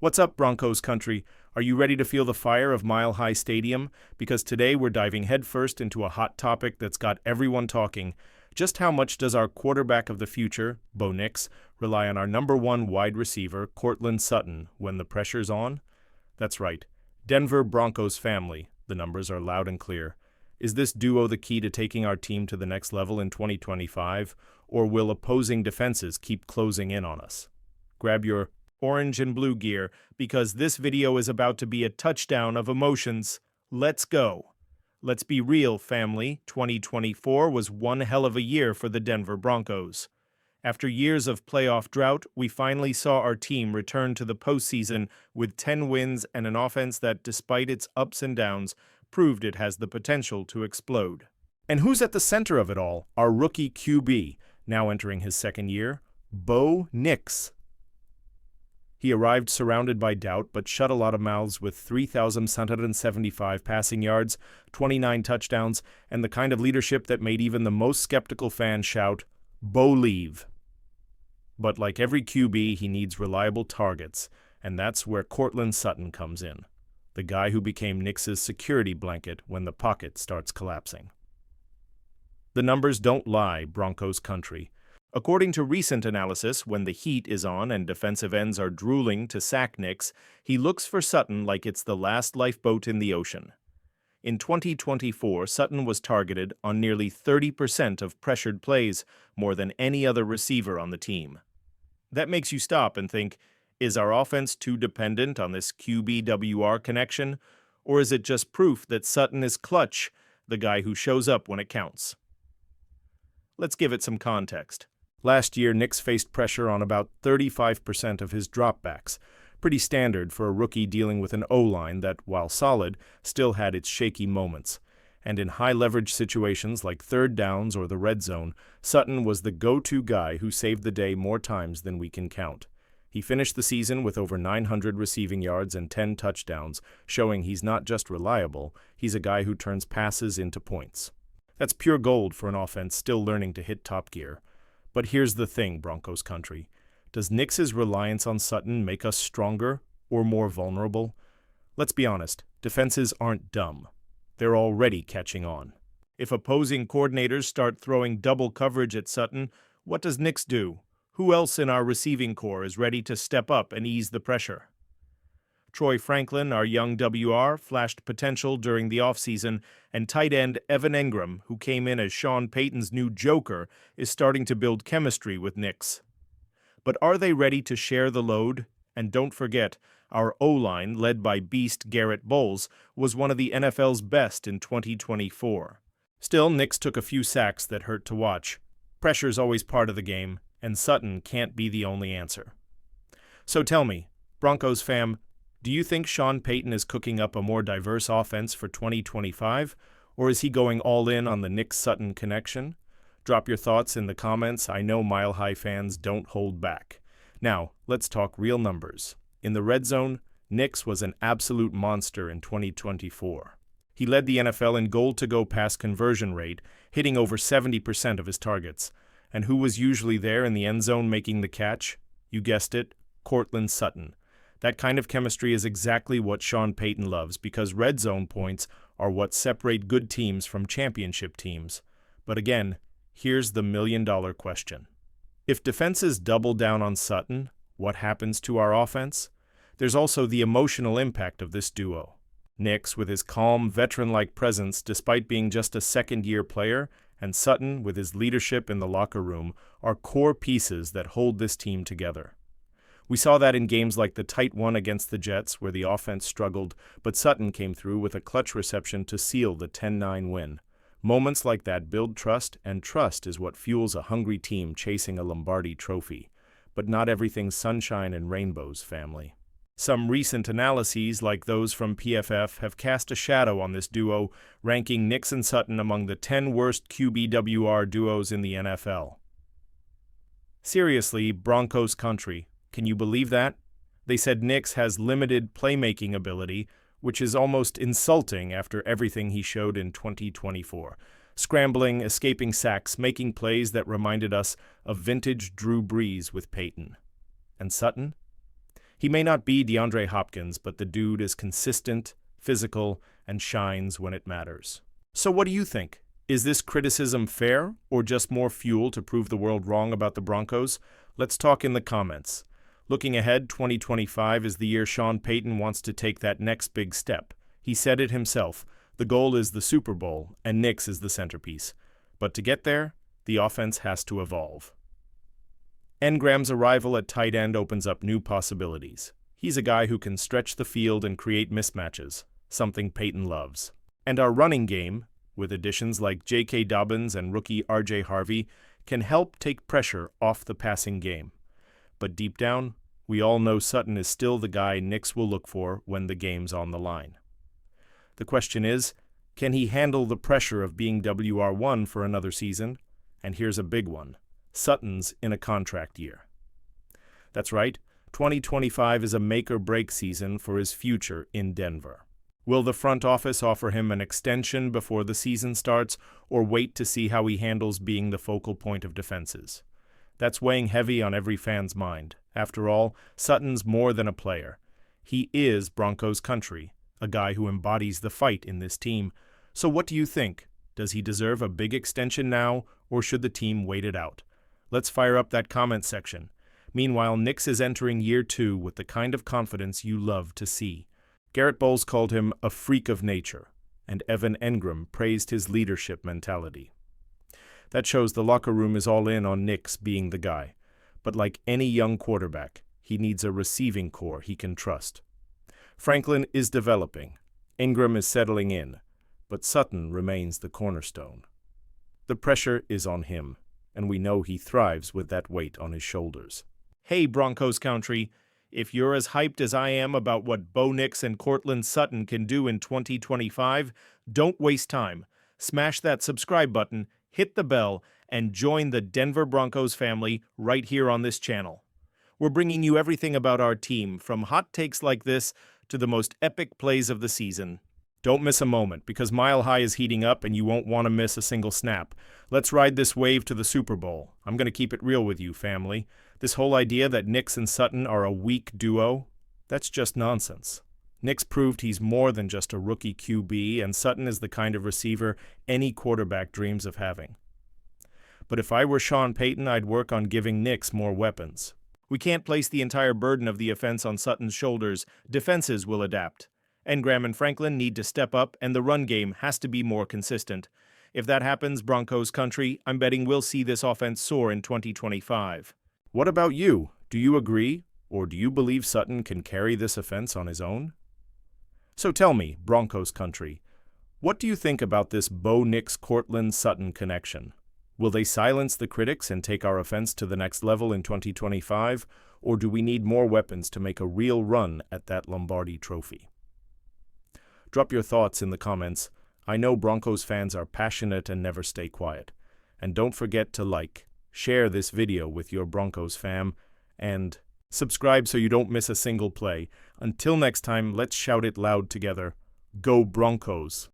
What's up, Broncos country? Are you ready to feel the fire of Mile High Stadium? Because today we're diving headfirst into a hot topic that's got everyone talking. Just how much does our quarterback of the future, NIX, rely on our number one wide receiver, Courtland Sutton, when the pressure's on? That's right. Denver Broncos family. The numbers are loud and clear. Is this duo the key to taking our team to the next level in 2025, or will opposing defenses keep closing in on us? Grab your orange and blue gear, because this video is about to be a touchdown of emotions. Let's go. Let's be real, family. 2024 was one hell of a year for the Denver Broncos. After years of playoff drought, we finally saw our team return to the postseason with 10 wins and an offense that, despite its ups and downs, proved it has the potential to explode. And who's at the center of it all? Our rookie QB, now entering his second year, NIX. He arrived surrounded by doubt, but shut a lot of mouths with 3,775 passing yards, 29 touchdowns, and the kind of leadership that made even the most skeptical fan shout, "Bo-leave." But like every QB, he needs reliable targets, and that's where Courtland Sutton comes in, the guy who became NIX's security blanket when the pocket starts collapsing. The numbers don't lie, Broncos country. According to recent analysis, when the heat is on and defensive ends are drooling to sack NIX, he looks for Sutton like it's the last lifeboat in the ocean. In 2024, Sutton was targeted on nearly 30% of pressured plays, more than any other receiver on the team. That makes you stop and think, is our offense too dependent on this QB-WR connection, or is it just proof that Sutton is clutch, the guy who shows up when it counts? Let's give it some context. Last year, NIX faced pressure on about 35% of his dropbacks, pretty standard for a rookie dealing with an O-line that, while solid, still had its shaky moments. And in high-leverage situations like third downs or the red zone, Sutton was the go-to guy who saved the day more times than we can count. He finished the season with over 900 receiving yards and 10 touchdowns, showing he's not just reliable, he's a guy who turns passes into points. That's pure gold for an offense still learning to hit top gear. But here's the thing, Broncos country. Does NIX's reliance on Sutton make us stronger or more vulnerable? Let's be honest, defenses aren't dumb. They're already catching on. If opposing coordinators start throwing double coverage at Sutton, what does NIX do? Who else in our receiving corps is ready to step up and ease the pressure? Troy Franklin, our young WR, flashed potential during the offseason, and tight end Evan Engram, who came in as Sean Payton's new joker, is starting to build chemistry with NIX. But are they ready to share the load? And don't forget, our O-line, led by beast Garrett Bowles, was one of the NFL's best in 2024. Still, NIX took a few sacks that hurt to watch. Pressure's always part of the game, and Sutton can't be the only answer. So tell me, Broncos fam, do you think Sean Payton is cooking up a more diverse offense for 2025, or is he going all in on the NIX-Sutton connection? Drop your thoughts in the comments. I know Mile High fans don't hold back. Now, let's talk real numbers. In the red zone, NIX was an absolute monster in 2024. He led the NFL in goal-to-go pass conversion rate, hitting over 70% of his targets. And who was usually there in the end zone making the catch? You guessed it, Courtland Sutton. That kind of chemistry is exactly what Sean Payton loves, because red zone points are what separate good teams from championship teams. But again, here's the million-dollar question. If defenses double down on Sutton, what happens to our offense? There's also the emotional impact of this duo. NIX, with his calm, veteran-like presence despite being just a second-year player, and Sutton, with his leadership in the locker room, are core pieces that hold this team together. We saw that in games like the tight one against the Jets, where the offense struggled, but Sutton came through with a clutch reception to seal the 10-9 win. Moments like that build trust, and trust is what fuels a hungry team chasing a Lombardi trophy. But not everything's sunshine and rainbows, family. Some recent analyses, like those from PFF, have cast a shadow on this duo, ranking NIX and Sutton among the 10 worst QB-WR duos in the NFL. Seriously, Broncos country. Can you believe that? They said NIX has limited playmaking ability, which is almost insulting after everything he showed in 2024. Scrambling, escaping sacks, making plays that reminded us of vintage Drew Brees with Payton. And Sutton? He may not be DeAndre Hopkins, but the dude is consistent, physical, and shines when it matters. So what do you think? Is this criticism fair, or just more fuel to prove the world wrong about the Broncos? Let's talk in the comments. Looking ahead, 2025 is the year Sean Payton wants to take that next big step. He said it himself. The goal is the Super Bowl, and NIX is the centerpiece. But to get there, the offense has to evolve. Engram's arrival at tight end opens up new possibilities. He's a guy who can stretch the field and create mismatches, something Payton loves. And our running game, with additions like J.K. Dobbins and rookie R.J. Harvey, can help take pressure off the passing game. But deep down, we all know Sutton is still the guy NIX will look for when the game's on the line. The question is, can he handle the pressure of being WR1 for another season? And here's a big one. Sutton's in a contract year. That's right, 2025 is a make-or-break season for his future in Denver. Will the front office offer him an extension before the season starts, or wait to see how he handles being the focal point of defenses? That's weighing heavy on every fan's mind. After all, Sutton's more than a player. He is Broncos country, a guy who embodies the fight in this team. So what do you think? Does he deserve a big extension now, or should the team wait it out? Let's fire up that comment section. Meanwhile, NIX is entering year 2 with the kind of confidence you love to see. Garrett Bowles called him a freak of nature, and Evan Engram praised his leadership mentality. That shows the locker room is all in on NIX being the guy. But like any young quarterback, he needs a receiving core he can trust. Franklin is developing. Engram is settling in. But Sutton remains the cornerstone. The pressure is on him, and we know he thrives with that weight on his shoulders. Hey, Broncos country, if you're as hyped as I am about what Bo Nix and Courtland Sutton can do in 2025, don't waste time. Smash that subscribe button, hit the bell, and join the Denver Broncos family right here on this channel. We're bringing you everything about our team, from hot takes like this to the most epic plays of the season. Don't miss a moment, because Mile High is heating up and you won't want to miss a single snap. Let's ride this wave to the Super Bowl. I'm going to keep it real with you, family. This whole idea that NIX and Sutton are a weak duo, that's just nonsense. NIX proved he's more than just a rookie QB, and Sutton is the kind of receiver any quarterback dreams of having. But if I were Sean Payton, I'd work on giving NIX more weapons. We can't place the entire burden of the offense on Sutton's shoulders. Defenses will adapt. Engram and Franklin need to step up, and the run game has to be more consistent. If that happens, Broncos country, I'm betting we'll see this offense soar in 2025. What about you? Do you agree, or do you believe Sutton can carry this offense on his own? So tell me, Broncos country, what do you think about this Bo Nix Courtland Sutton connection? Will they silence the critics and take our offense to the next level in 2025, or do we need more weapons to make a real run at that Lombardi trophy? Drop your thoughts in the comments. I know Broncos fans are passionate and never stay quiet. And don't forget to like, share this video with your Broncos fam, and subscribe so you don't miss a single play. Until next time, let's shout it loud together. Go Broncos!